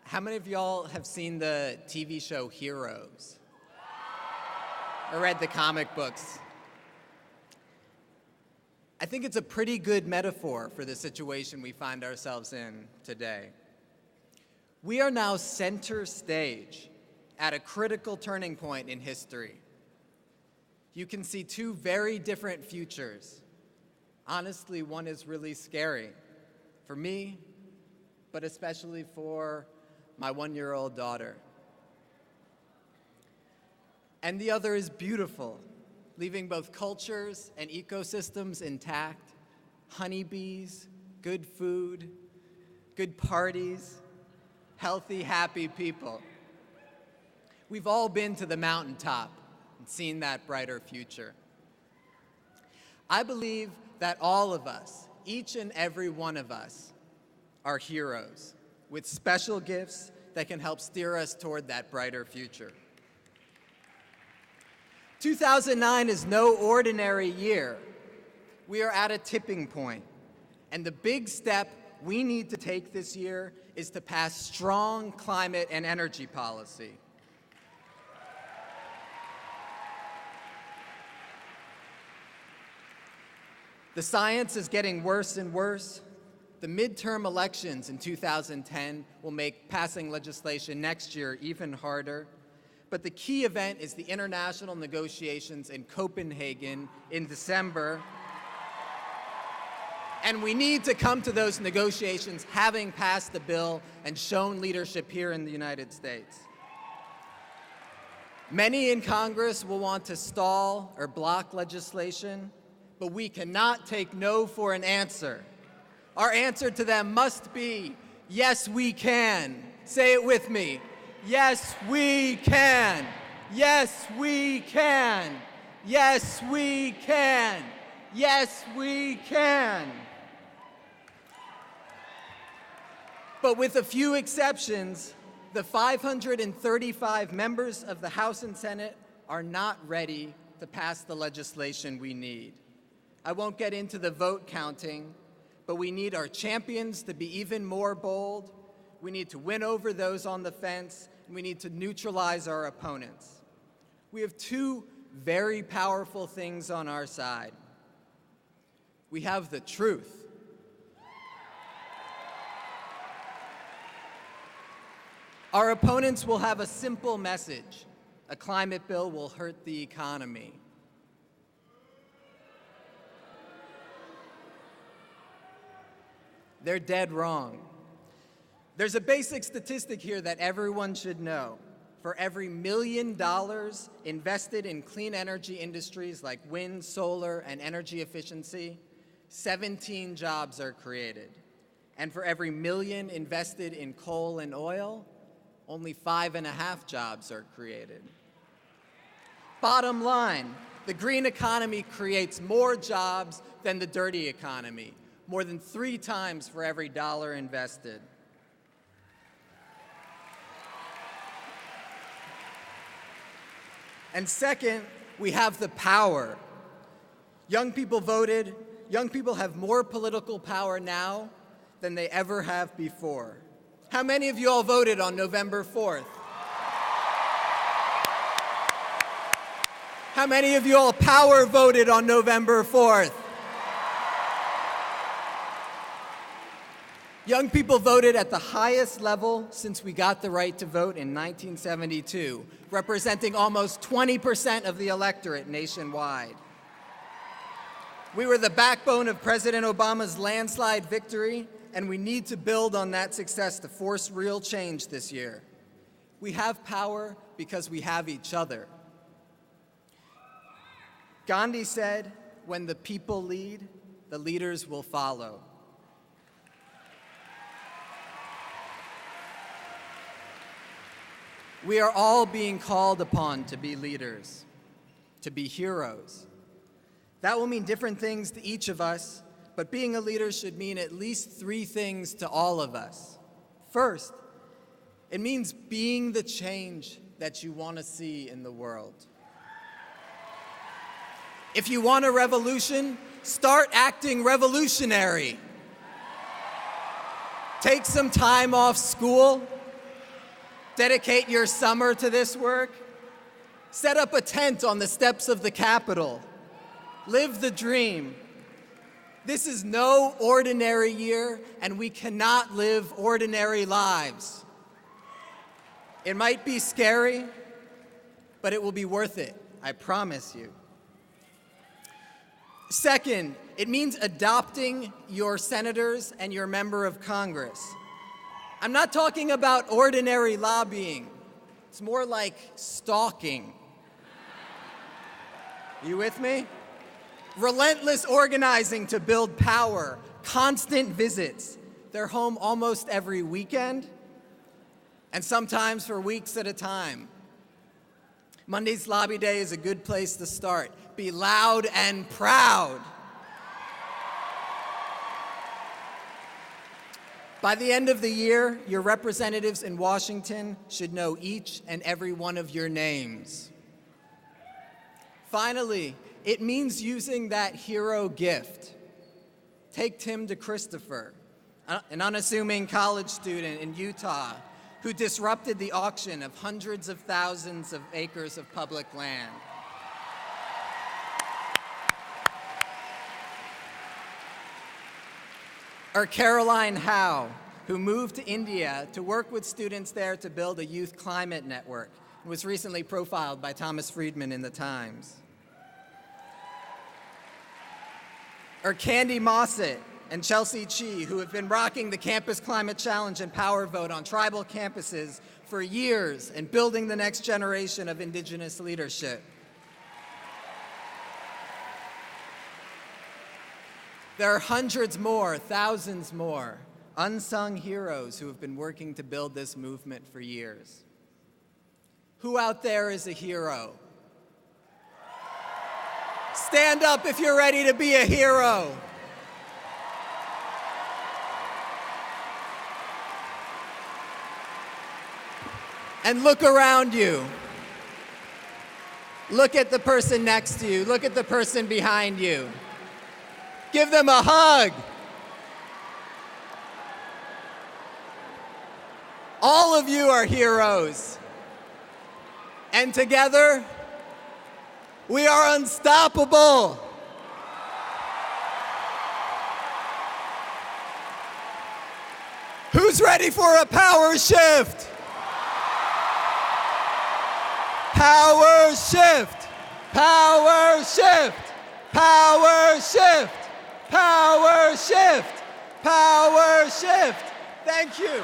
How many of y'all have seen the TV show Heroes? Or read the comic books? I think it's a pretty good metaphor for the situation we find ourselves in today. We are now center stage at a critical turning point in history. You can see two very different futures. Honestly, one is really scary for me, but especially for my 1-year-old daughter. And the other is beautiful, leaving both cultures and ecosystems intact, honeybees, good food, good parties, healthy, happy people. We've all been to the mountaintop and seen that brighter future. I believe that all of us, each and every one of us, are heroes with special gifts that can help steer us toward that brighter future. 2009 is no ordinary year. We are at a tipping point, and the big step we need to take this year is to pass strong climate and energy policy. The science is getting worse and worse. The midterm elections in 2010 will make passing legislation next year even harder. But the key event is the international negotiations in Copenhagen in December. And we need to come to those negotiations having passed the bill and shown leadership here in the United States. Many in Congress will want to stall or block legislation, but we cannot take no for an answer. Our answer to them must be, yes, we can. Say it with me. Yes, we can. Yes, we can. Yes, we can. Yes, we can. But with a few exceptions, the 535 members of the House and Senate are not ready to pass the legislation we need. I won't get into the vote counting, but we need our champions to be even more bold. We need to win over those on the fence, and we need to neutralize our opponents. We have two very powerful things on our side. We have the truth. Our opponents will have a simple message. A climate bill will hurt the economy. They're dead wrong. There's a basic statistic here that everyone should know. For every $1 million invested in clean energy industries like wind, solar, and energy efficiency, 17 jobs are created. And for every $1 million invested in coal and oil, only 5.5 jobs are created. Bottom line, the green economy creates more jobs than the dirty economy, more than 3 times for every dollar invested. And second, we have the power. Young people voted. Young people have more political power now than they ever have before. How many of you all voted on November 4th? How many of you all power voted on November 4th? Young people voted at the highest level since we got the right to vote in 1972, representing almost 20% of the electorate nationwide. We were the backbone of President Obama's landslide victory, and we need to build on that success to force real change this year. We have power because we have each other. Gandhi said, "When the people lead, the leaders will follow." We are all being called upon to be leaders, to be heroes. That will mean different things to each of us, but being a leader should mean at least 3 things to all of us. First, it means being the change that you want to see in the world. If you want a revolution, start acting revolutionary. Take some time off school, Dedicate your summer to this work. Set up a tent on the steps of the Capitol. Live the dream. This is no ordinary year, and we cannot live ordinary lives. It might be scary, but it will be worth it, I promise you. Second, it means adopting your senators and your member of Congress. I'm not talking about ordinary lobbying. It's more like stalking. You with me? Relentless organizing to build power, constant visits. They're home almost every weekend, and sometimes for weeks at a time. Monday's Lobby Day is a good place to start. Be loud and proud. By the end of the year, your representatives in Washington should know each and every one of your names. Finally, it means using that hero gift. Take Tim DeChristopher, an unassuming college student in Utah who disrupted the auction of hundreds of thousands of acres of public land. Or Caroline Howe, who moved to India to work with students there to build a youth climate network, and was recently profiled by Thomas Friedman in the Times. Or Candy Mossett and Chelsea Chee, who have been rocking the Campus Climate Challenge and Power Vote on tribal campuses for years and building the next generation of Indigenous leadership. There are hundreds more, thousands more, unsung heroes who have been working to build this movement for years. Who out there is a hero? Stand up if you're ready to be a hero. And look around you. Look at the person next to you. Look at the person behind you. Give them a hug. All of you are heroes. And together, we are unstoppable. Who's ready for a power shift? Power shift. Power shift. Power shift. Power shift. Power shift. Thank you.